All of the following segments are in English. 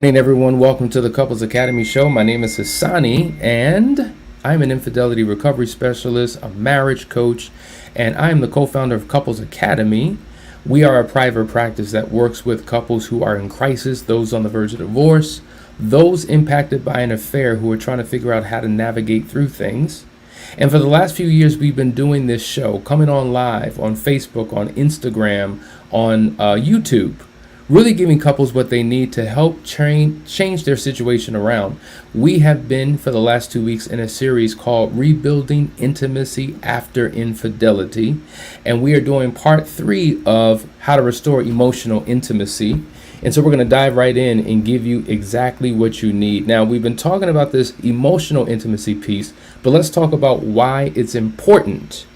Hey everyone, welcome to the Couples Academy show. My name is Hassani and I'm an infidelity recovery specialist, a marriage coach, and I'm the co-founder of Couples Academy. We are a private practice that works with couples who are in crisis, those on the verge of divorce, those impacted by an affair who are trying to figure out how to navigate through things. And for the last few years, we've been doing this show, coming on live on Facebook, on Instagram, on YouTube, really giving couples what they need to help change their situation around. We have been, for the last 2 weeks, in a series called Rebuilding Intimacy After Infidelity. And we are doing part 3 of how to restore emotional intimacy. And so we're going to dive right in and give you exactly what you need. Now, we've been talking about this emotional intimacy piece, but let's talk about why it's important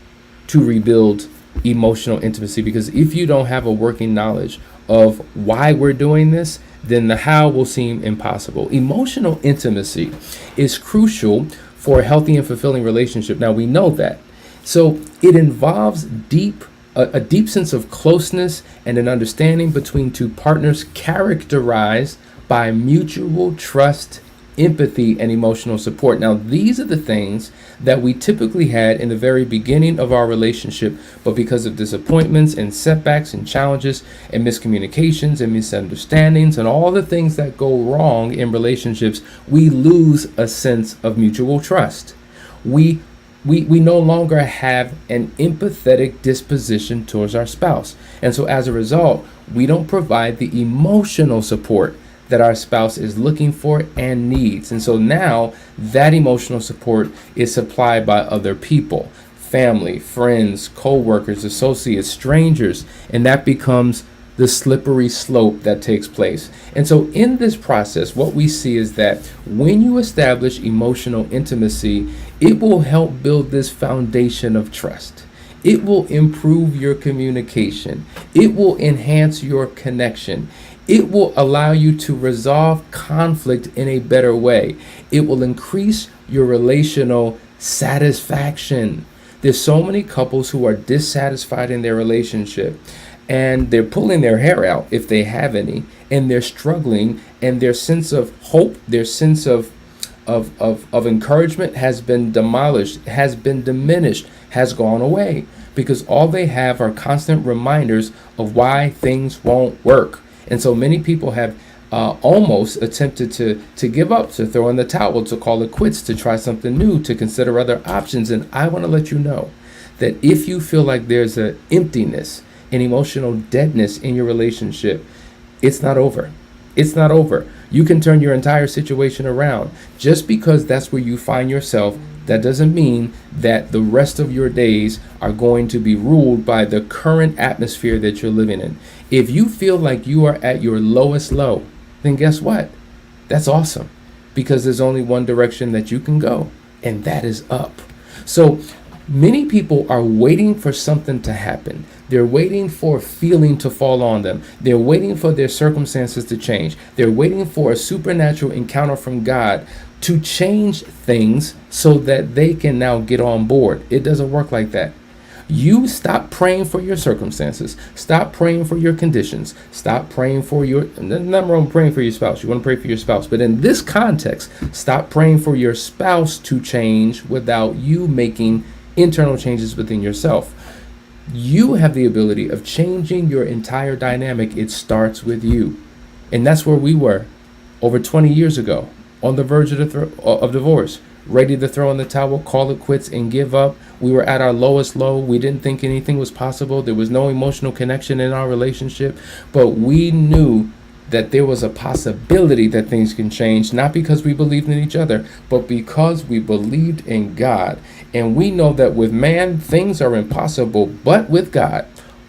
to rebuild emotional intimacy, because if you don't have a working knowledge of why we're doing this, then the how will seem impossible. Emotional intimacy is crucial for a healthy and fulfilling relationship. Now, we know that. So it involves a deep sense of closeness and an understanding between two partners characterized by mutual trust, empathy, and emotional support. Now, these are the things that we typically had in the very beginning of our relationship, but because of disappointments and setbacks and challenges and miscommunications and misunderstandings and all the things that go wrong in relationships, we lose a sense of mutual trust. We no longer have an empathetic disposition towards our spouse. And so as a result, we don't provide the emotional support that our spouse is looking for and needs. And so now that emotional support is supplied by other people, family, friends, co-workers, associates, strangers, and that becomes the slippery slope that takes place. And so in this process, what we see is that when you establish emotional intimacy, it will help build this foundation of trust. It will improve your communication. It will enhance your connection. It will allow you to resolve conflict in a better way. It will increase your relational satisfaction. There's so many couples who are dissatisfied in their relationship, and they're pulling their hair out if they have any, and they're struggling, and their sense of hope, their sense of encouragement has been demolished, has been diminished, has gone away, because all they have are constant reminders of why things won't work. And so many people have almost attempted to give up, to throw in the towel, to call it quits, to try something new, to consider other options. And I want to let you know that if you feel like there's an emptiness, an emotional deadness in your relationship, it's not over. It's not over. You can turn your entire situation around. Just because that's where you find yourself, that doesn't mean that the rest of your days are going to be ruled by the current atmosphere that you're living in. If you feel like you are at your lowest low, then guess what? That's awesome, because there's only one direction that you can go, and that is up. So many people are waiting for something to happen. They're waiting for a feeling to fall on them. They're waiting for their circumstances to change. They're waiting for a supernatural encounter from God to change things so that they can now get on board. It doesn't work like that. You stop praying for your circumstances. Stop praying for your conditions. Stop praying for your, there's nothing wrong with praying for your spouse. You want to pray for your spouse. But in this context, stop praying for your spouse to change without you making internal changes within yourself. You have the ability of changing your entire dynamic. It starts with you. And that's where we were over 20 years ago, on the verge of divorce, ready to throw in the towel, call it quits, and give up. We were at our lowest low. We didn't think anything was possible. There was no emotional connection in our relationship, but we knew that there was a possibility that things can change, not because we believed in each other, but because we believed in God. And we know that with man, things are impossible, but with God,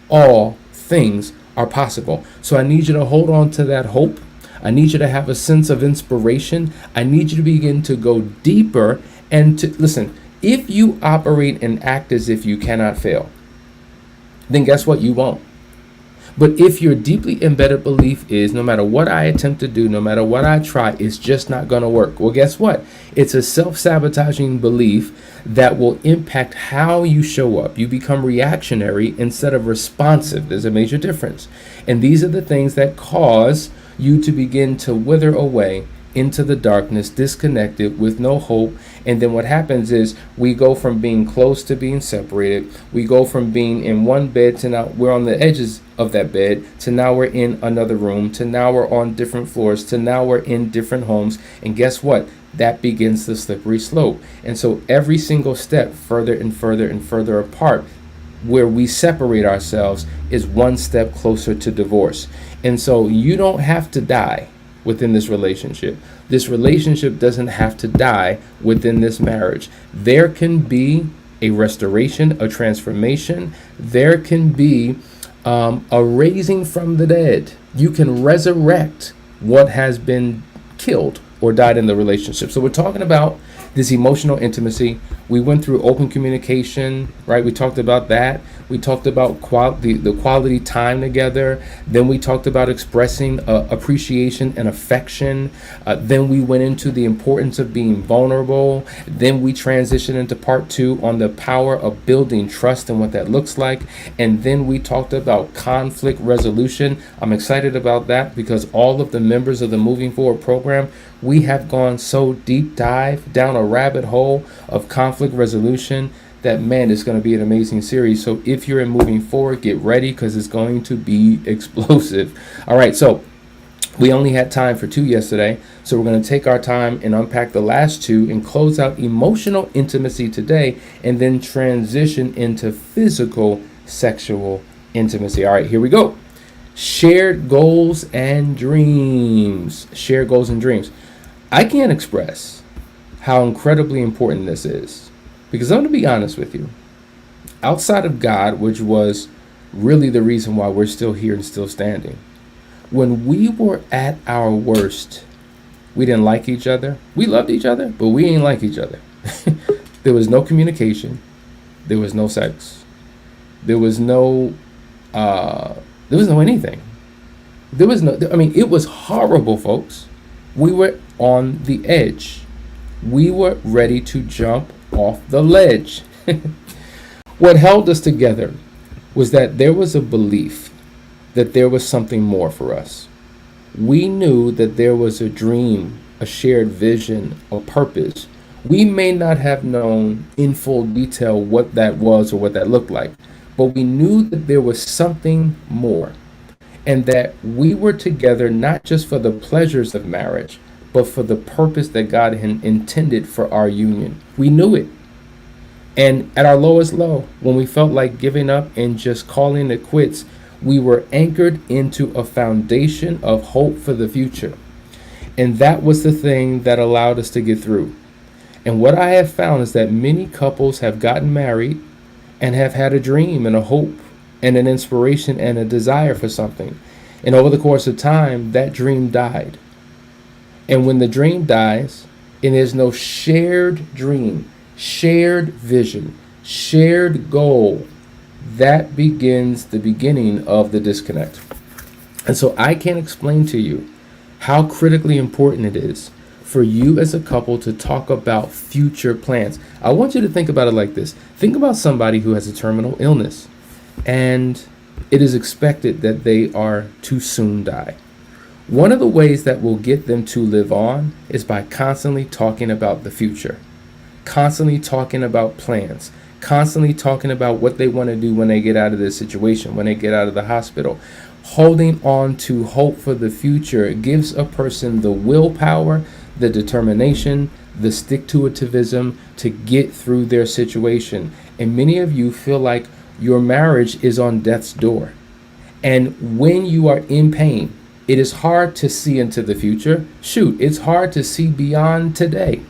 all things are possible. So I need you to hold on to that hope. I need you to have a sense of inspiration. I need you to begin to go deeper and to listen. If you operate and act as if you cannot fail, then guess what? You won't. But if your deeply embedded belief is no matter what I attempt to do, no matter what I try, it's just not going to work. Well, guess what? It's a self-sabotaging belief that will impact how you show up. You become reactionary instead of responsive. There's a major difference. And these are the things that cause you to begin to wither away into the darkness, disconnected with no hope. And then what happens is we go from being close to being separated. We go from being in one bed to now we're on the edges of that bed, to now we're in another room, to now we're on different floors, to now we're in different homes. And guess what? That begins the slippery slope. And so every single step further and further and further apart, where we separate ourselves, is one step closer to divorce. And so you don't have to die within this relationship. This relationship doesn't have to die within this marriage. There can be a restoration, a transformation. There can be a raising from the dead. You can resurrect what has been killed or died in the relationship. So we're talking about this emotional intimacy. We went through open communication, right? We talked about that. We talked about the quality time together. Then we talked about expressing appreciation and affection. Then we went into the importance of being vulnerable. Then we transitioned into part 2 on the power of building trust and what that looks like. And then we talked about conflict resolution. I'm excited about that because all of the members of the Moving Forward program, we have gone so deep dive down a rabbit hole of conflict resolution that, man, it's going to be an amazing series. So if you're in Moving Forward, get ready because it's going to be explosive. All right, so we only had time for 2 yesterday, so we're going to take our time and unpack the last 2 and close out emotional intimacy today, and then transition into physical sexual intimacy. All right, here we go. Shared goals and dreams. Shared goals and dreams. I can't express how incredibly important this is, because I'm going to be honest with you. Outside of God, which was really the reason why we're still here and still standing, when we were at our worst, we didn't like each other. We loved each other, but we ain't like each other. There was no communication. There was no sex. There was no anything. It was horrible, folks. We were on the edge. We were ready to jump off the ledge. What held us together was that there was a belief that there was something more for us. We knew that there was a dream, a shared vision, a purpose. We may not have known in full detail what that was or what that looked like, but we knew that there was something more, and that we were together not just for the pleasures of marriage, but for the purpose that God had intended for our union. We knew it. And at our lowest low, when we felt like giving up and just calling it quits, we were anchored into a foundation of hope for the future. And that was the thing that allowed us to get through. And what I have found is that many couples have gotten married and have had a dream and a hope and an inspiration and a desire for something. And over the course of time, that dream died. And when the dream dies, and there's no shared dream, shared vision, shared goal, that begins the beginning of the disconnect. And so I can't explain to you how critically important it is for you as a couple to talk about future plans. I want you to think about it like this. Think about somebody who has a terminal illness, and it is expected that they are to soon die. One of the ways that will get them to live on is by constantly talking about the future, constantly talking about plans, constantly talking about what they want to do when they get out of this situation, when they get out of the hospital. Holding on to hope for the future gives a person the willpower, the determination, the stick-to-itivism to get through their situation. And many of you feel like your marriage is on death's door. And when you are in pain, it is hard to see into the future. Shoot, it's hard to see beyond today.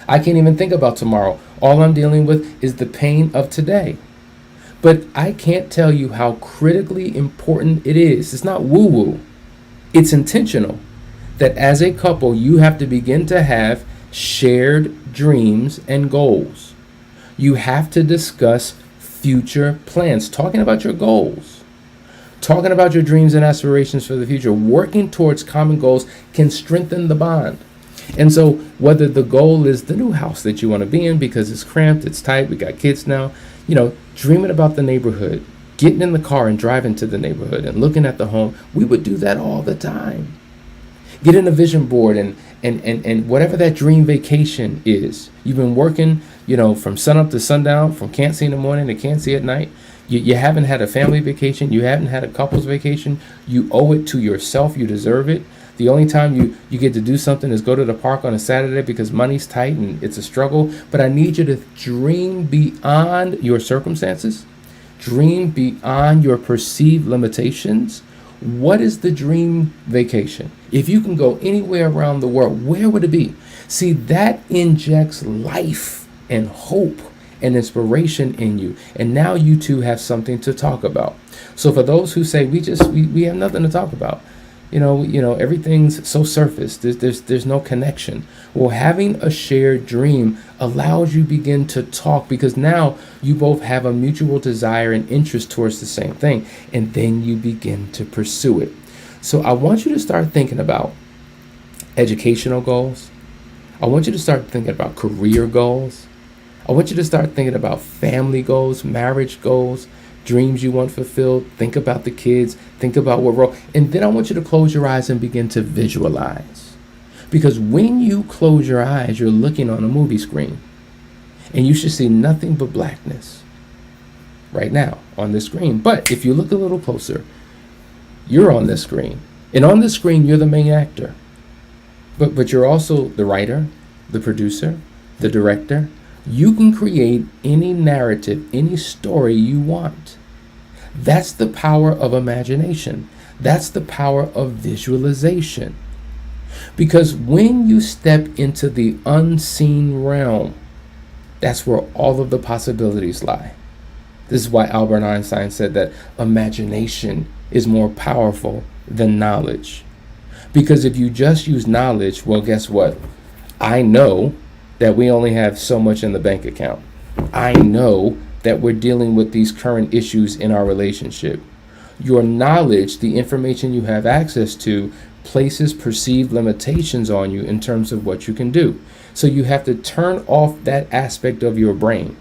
I can't even think about tomorrow. All I'm dealing with is the pain of today. But I can't tell you how critically important it is. It's not woo-woo. It's intentional. That as a couple, you have to begin to have shared dreams and goals. You have to discuss future plans, talking about your goals, talking about your dreams and aspirations for the future. Working towards common goals can strengthen the bond. And so whether the goal is the new house that you want to be in because it's cramped, it's tight, we got kids now, dreaming about the neighborhood, getting in the car and driving to the neighborhood and looking at the home. We would do that all the time. Get in a vision board and whatever that dream vacation is. You've been working, from sunup to sundown, from can't see in the morning to can't see at night. You haven't had a family vacation. You haven't had a couple's vacation. You owe it to yourself. You deserve it. The only time you get to do something is go to the park on a Saturday because money's tight and it's a struggle. But I need you to dream beyond your circumstances. Dream beyond your perceived limitations. What is the dream vacation? If you can go anywhere around the world, where would it be? See, that injects life and hope and inspiration in you. And now you two have something to talk about. So for those who say we have nothing to talk about, everything's so surface. There's no connection. Well, having a shared dream allows you begin to talk, because now you both have a mutual desire and interest towards the same thing, and then you begin to pursue it. So I want you to start thinking about educational goals. I want you to start thinking about career goals. I want you to start thinking about family goals, marriage goals, dreams you want fulfilled. Think about the kids. Think about what role. And then I want you to close your eyes and begin to visualize. Because when you close your eyes, you're looking on a movie screen. And you should see nothing but blackness right now on the screen. But if you look a little closer, you're on the screen. And on the screen, you're the main actor. But you're also the writer, the producer, the director. You can create any narrative, any story you want. That's the power of imagination. That's the power of visualization. Because when you step into the unseen realm, that's where all of the possibilities lie. This is why Albert Einstein said that imagination is more powerful than knowledge. Because if you just use knowledge, well, guess what? I know that we only have so much in the bank account. I know that we're dealing with these current issues in our relationship. Your knowledge, the information you have access to, places perceived limitations on you in terms of what you can do. So you have to turn off that aspect of your brain.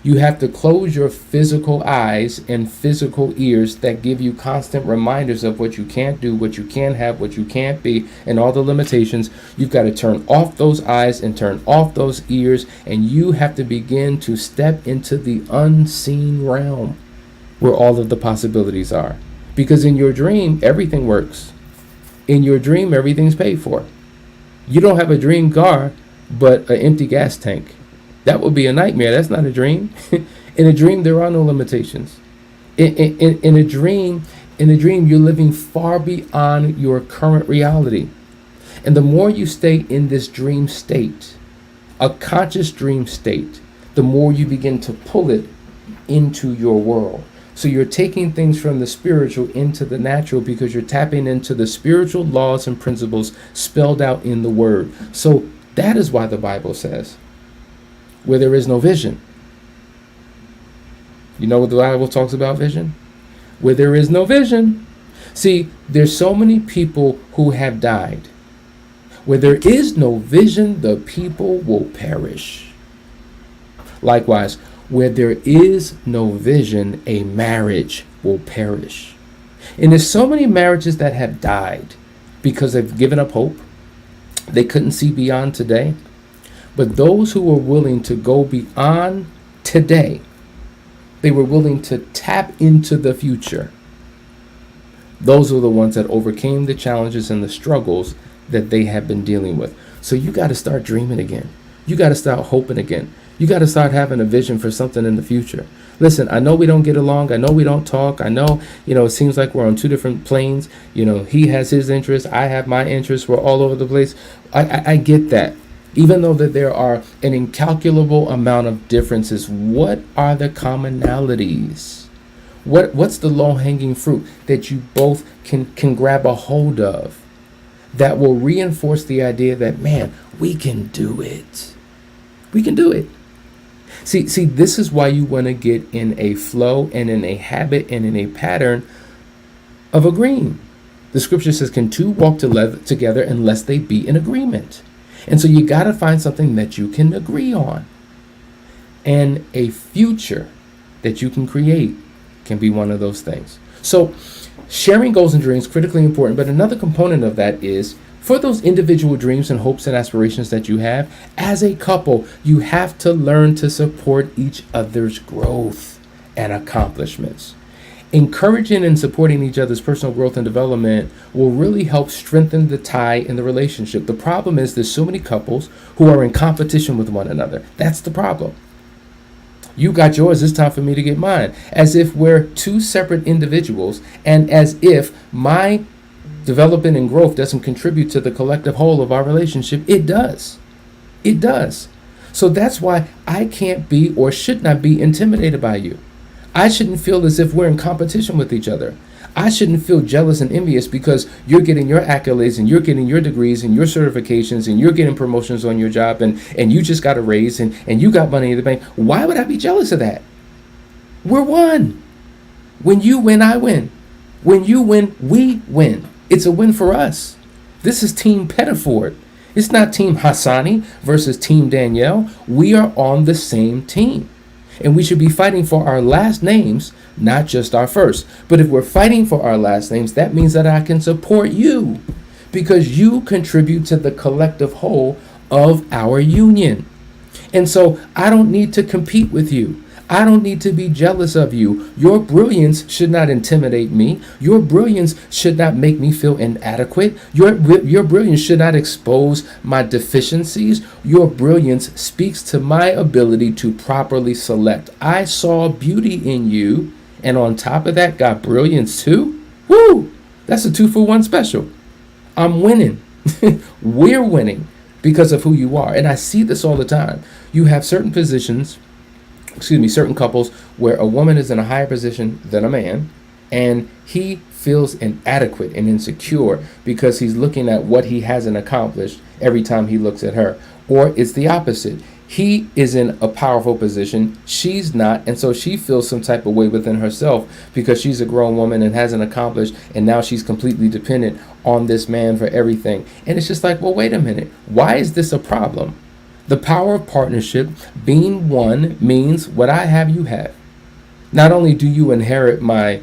You have to close your physical eyes and physical ears that give you constant reminders of what you can't do, what you can't have, what you can't be, and all the limitations. You've got to turn off those eyes and turn off those ears, and you have to begin to step into the unseen realm where all of the possibilities are. Because in your dream, everything works. In your dream, everything's paid for. You don't have a dream car, but an empty gas tank. That would be a nightmare. That's not a dream. In a dream, there are no limitations. In a dream, you're living far beyond your current reality. And the more you stay in this dream state, a conscious dream state, the more you begin to pull it into your world. So you're taking things from the spiritual into the natural, because you're tapping into the spiritual laws and principles spelled out in the Word. So that is why the Bible says, where there is no vision. You know what the Bible talks about vision? Where there is no vision. See, there's so many people who have died. Where there is no vision, the people will perish. Likewise, where there is no vision, a marriage will perish. And there's so many marriages that have died because they've given up hope. They couldn't see beyond today. But those who were willing to go beyond today, they were willing to tap into the future. Those are the ones that overcame the challenges and the struggles that they have been dealing with. So you got to start dreaming again. You got to start hoping again. You got to start having a vision for something in the future. Listen, I know we don't get along. I know we don't talk. I know, it seems like we're on two different planes. He has his interests. I have my interests. We're all over the place. I get that. Even though that there are an incalculable amount of differences, what are the commonalities? What's the low-hanging fruit that you both can grab a hold of that will reinforce the idea that, man, we can do it. We can do it. See, this is why you want to get in a flow and in a habit and in a pattern of agreeing. The scripture says, can two walk together unless they be in agreement? And so you got to find something that you can agree on and a future that you can create can be one of those things. So sharing goals and dreams critically important, but another component of that is for those individual dreams and hopes and aspirations that you have, as a couple, you have to learn to support each other's growth and accomplishments. Encouraging and supporting each other's personal growth and development will really help strengthen the tie in the relationship. The problem is there's so many couples who are in competition with one another. That's the problem. You got yours, it's time for me to get mine. As if we're two separate individuals, and as if my development and growth doesn't contribute to the collective whole of our relationship. It does. It does. So that's why I can't be or should not be intimidated by you. I shouldn't feel as if we're in competition with each other. I shouldn't feel jealous and envious because you're getting your accolades and you're getting your degrees and your certifications and you're getting promotions on your job and you just got a raise and you got money in the bank. Why would I be jealous of that? We're one. When you win, I win. When you win, we win. It's a win for us. This is Team Pettiford. It's not Team Hassani versus Team Danielle. We are on the same team. And we should be fighting for our last names, not just our first. But if we're fighting for our last names, that means that I can support you because you contribute to the collective whole of our union. And so I don't need to compete with you. I don't need to be jealous of you. Your brilliance should not intimidate me. Your brilliance should not make me feel inadequate. Your brilliance should not expose my deficiencies. Your brilliance speaks to my ability to properly select. I saw beauty in you, and on top of that, got brilliance too. Woo! That's a 2-for-1 special. I'm winning. We're winning because of who you are. And I see this all the time. You have certain couples where a woman is in a higher position than a man, and he feels inadequate and insecure because he's looking at what he hasn't accomplished every time he looks at her. Or it's the opposite. He is in a powerful position, she's not, and so she feels some type of way within herself because she's a grown woman and hasn't accomplished, and now she's completely dependent on this man for everything. And it's just like, well, wait a minute. Why is this a problem? The power of partnership, being one, means what I have, you have. Not only do you inherit my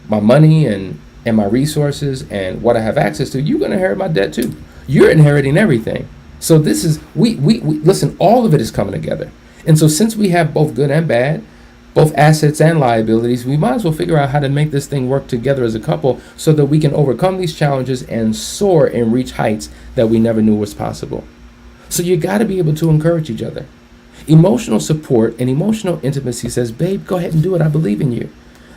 money and my resources and what I have access to, you're going to inherit my debt too. You're inheriting everything. So this is, we listen, all of it is coming together. And so since we have both good and bad, both assets and liabilities, we might as well figure out how to make this thing work together as a couple so that we can overcome these challenges and soar and reach heights that we never knew was possible. So you got to be able to encourage each other. Emotional support and emotional intimacy says, babe, go ahead and do it. I believe in you.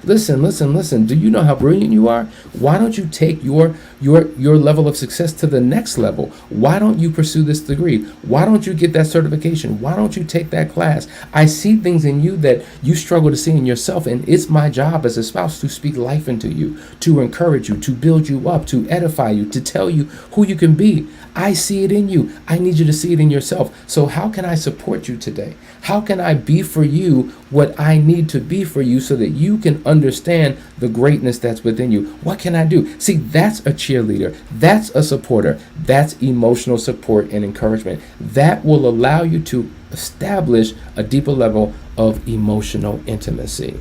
Listen. Do you know how brilliant you are? Why don't you take your level of success to the next level? Why don't you pursue this degree? Why don't you get that certification? Why don't you take that class? I see things in you that you struggle to see in yourself, and it's my job as a spouse to speak life into you, to encourage you, to build you up, to edify you, to tell you who you can be. I see it in you. I need you to see it in yourself. So how can I support you today? How can I be for you what I need to be for you so that you can understand the greatness that's within you? What can I do? See, that's a cheerleader. That's a supporter. That's emotional support and encouragement. That will allow you to establish a deeper level of emotional intimacy.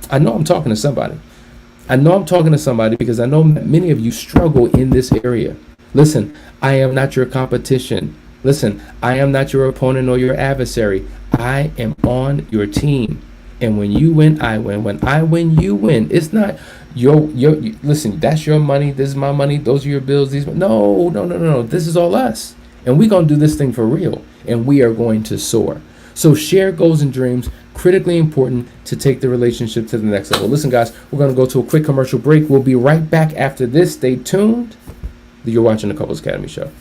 I know I'm talking to somebody. Because I know many of you struggle in this area. Listen, I am not your competition. Listen, I am not your opponent or your adversary. I am on your team. And when you win, I win. When I win, you win. It's not listen, that's your money. This is my money. Those are your bills. No. This is all us. And we're going to do this thing for real. And we are going to soar. So share goals and dreams. Critically important to take the relationship to the next level. Listen, guys, we're going to go to a quick commercial break. We'll be right back after this. Stay tuned. You're watching the Couples Academy Show.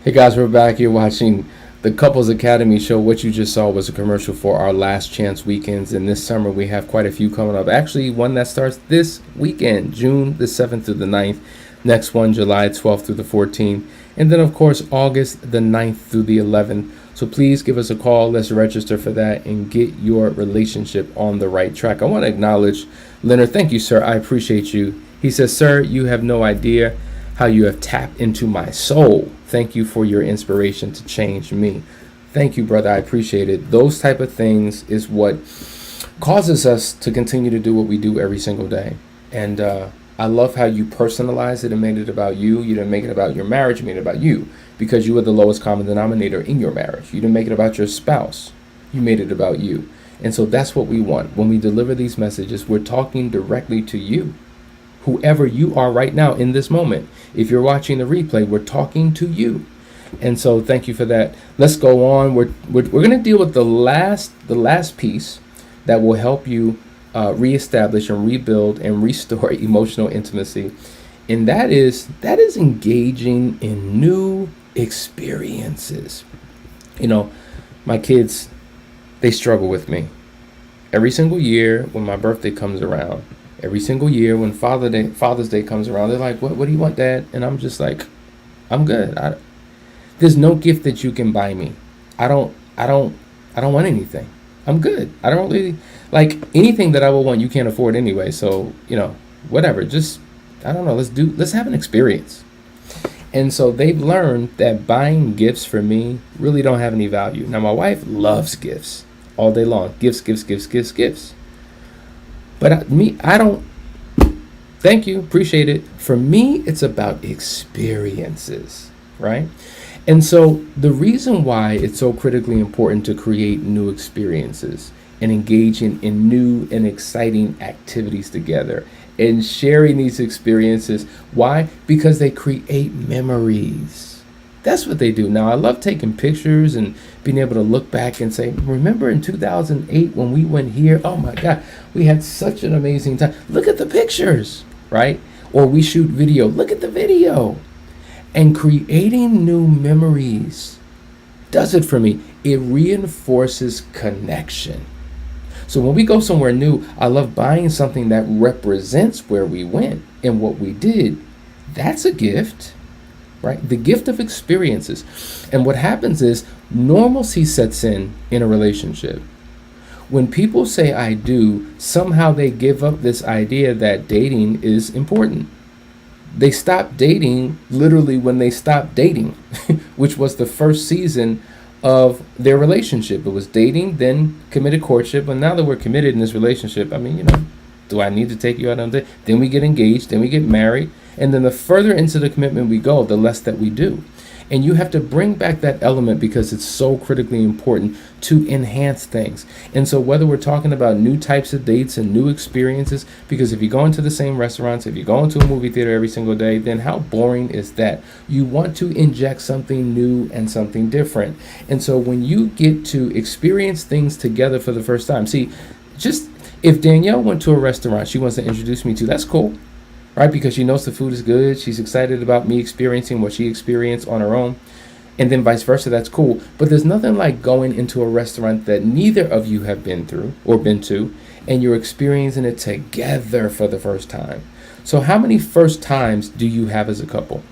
Hey guys, we're back here watching the Couples Academy show. What you just saw was a commercial for our last chance weekends, and this summer we have quite a few coming up. Actually, one that starts this weekend, June the 7th through the 9th. Next one, July 12th through the 14th. And then, of course, August the 9th through the 11th. So please give us a call. Let's register for that and get your relationship on the right track. I want to acknowledge Leonard. Thank you, sir. I appreciate you. He says, sir, you have no idea how you have tapped into my soul. Thank you for your inspiration to change me. Thank you, brother. I appreciate it. Those type of things is what causes us to continue to do what we do every single day. And I love how you personalized it and made it about you. You didn't make it about your marriage. You made it about you because you were the lowest common denominator in your marriage. You didn't make it about your spouse. You made it about you. And so that's what we want. When we deliver these messages, we're talking directly to you. Whoever you are right now in this moment. If you're watching the replay, we're talking to you. And so thank you for that. Let's go on. We're going to deal with the last piece that will help you reestablish and rebuild and restore emotional intimacy. And that is engaging in new experiences. You know, my kids, they struggle with me. Every single year when my birthday comes around, every single year when Father's Day comes around, they're like, what do you want, Dad? And I'm just like, I'm good. There's no gift that you can buy me. I don't want anything. I'm good. I don't really like anything that I will want. You can't afford anyway. So, you know, whatever. Just, I don't know. Let's have an experience. And so they've learned that buying gifts for me really don't have any value. Now, my wife loves gifts all day long. Gifts. But I don't. Thank you. Appreciate it. For me, it's about experiences, right? And so the reason why it's so critically important to create new experiences and engage in new and exciting activities together and sharing these experiences. Why? Because they create memories. That's what they do. Now, I love taking pictures and being able to look back and say, remember in 2008 when we went here? Oh my God, we had such an amazing time. Look at the pictures, right? Or we shoot video. Look at the video. And creating new memories does it for me. It reinforces connection. So when we go somewhere new, I love buying something that represents where we went and what we did. That's a gift. Right? The gift of experiences. And what happens is normalcy sets in a relationship. When people say I do, somehow they give up this idea that dating is important. They stop dating literally when they stopped dating, which was the first season of their relationship. It was dating, then committed courtship. And now that we're committed in this relationship, I mean, you know, do I need to take you out on a date? Then we get engaged, then we get married. And then the further into the commitment we go, the less that we do. And you have to bring back that element because it's so critically important to enhance things. And so whether we're talking about new types of dates and new experiences, because if you go into the same restaurants, if you go into a movie theater every single day, then how boring is that? You want to inject something new and something different. And so when you get to experience things together for the first time, see, just if Danielle went to a restaurant she wants to introduce me to, that's cool. Right? Because she knows the food is good. She's excited about me experiencing what she experienced on her own. And then vice versa. That's cool. But there's nothing like going into a restaurant that neither of you have been through or been to, and you're experiencing it together for the first time. So how many first times do you have as a couple?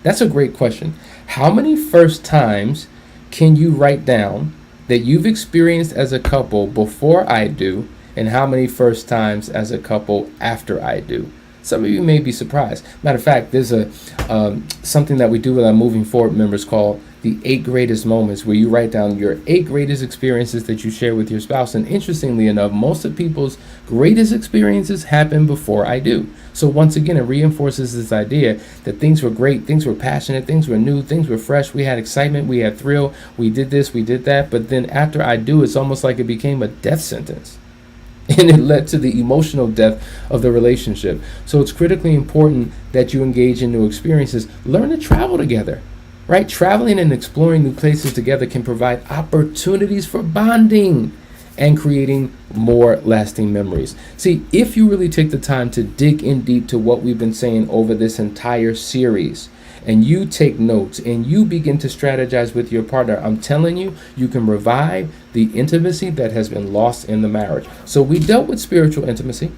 That's a great question. How many first times can you write down that you've experienced as a couple before I do? And how many first times as a couple after I do? Some of you may be surprised. Matter of fact, there's a something that we do with our Moving Forward members called the 8 greatest moments, where you write down your 8 greatest experiences that you share with your spouse. And interestingly enough, most of people's greatest experiences happen before I do. So once again, it reinforces this idea that things were great, things were passionate, things were new, things were fresh. We had excitement, we had thrill, we did this, we did that. But then after I do, it's almost like it became a death sentence. And it led to the emotional death of the relationship. So it's critically important that you engage in new experiences. Learn to travel together, right? Traveling and exploring new places together can provide opportunities for bonding and creating more lasting memories. See, if you really take the time to dig in deep to what we've been saying over this entire series, and you take notes and you begin to strategize with your partner, I'm telling you, you can revive the intimacy that has been lost in the marriage. So we dealt with spiritual intimacy.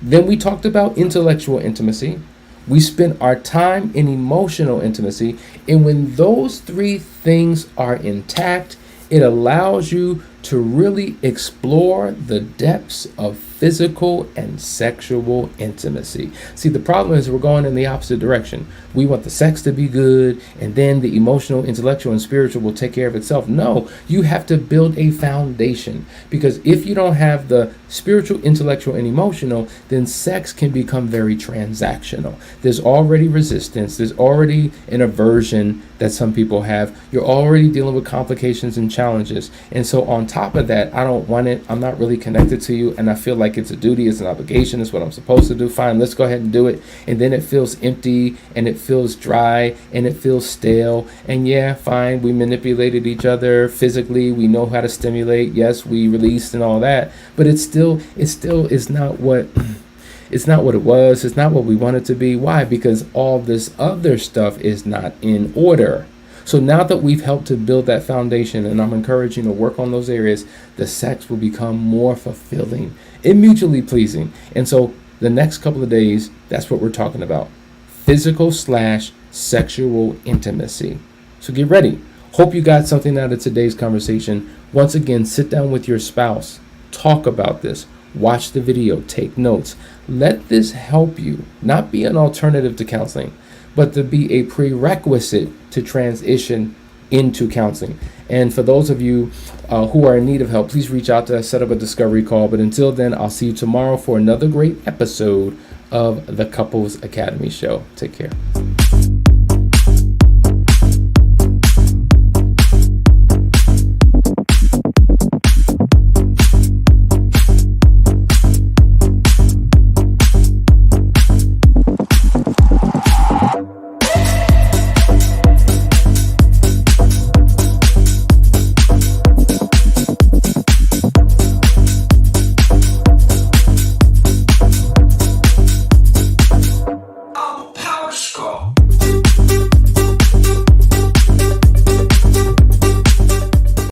Then we talked about intellectual intimacy. We spent our time in emotional intimacy. And when those three things are intact, it allows you to really explore the depths of physical and sexual intimacy. See, the problem is we're going in the opposite direction. We want the sex to be good, and then the emotional, intellectual, and spiritual will take care of itself. No, you have to build a foundation, because if you don't have the spiritual, intellectual, and emotional, then sex can become very transactional. There's already resistance. There's already an aversion that some people have. You're already dealing with complications and challenges. And so on top of that, I don't want it. I'm not really connected to you, and I feel like it's a duty, it's an obligation, it's what I'm supposed to do. Fine, let's go ahead and do it. And then it feels empty, and it feels dry, and it feels stale. And yeah, fine, we manipulated each other physically. We know how to stimulate. Yes, we released and all that. But it still is not what it's not what it was. It's not what we want it to be. Why? Because all this other stuff is not in order. So now that we've helped to build that foundation, and I'm encouraging to work on those areas, the sex will become more fulfilling and mutually pleasing. And so the next couple of days, that's what we're talking about. Physical/sexual intimacy. So get ready. Hope you got something out of today's conversation. Once again, sit down with your spouse. Talk about this. Watch the video. Take notes. Let this help you, not be an alternative to counseling, but to be a prerequisite to transition into counseling. And for those of you who are in need of help, please reach out to us, set up a discovery call. But until then, I'll see you tomorrow for another great episode of the Couples Academy Show. Take care.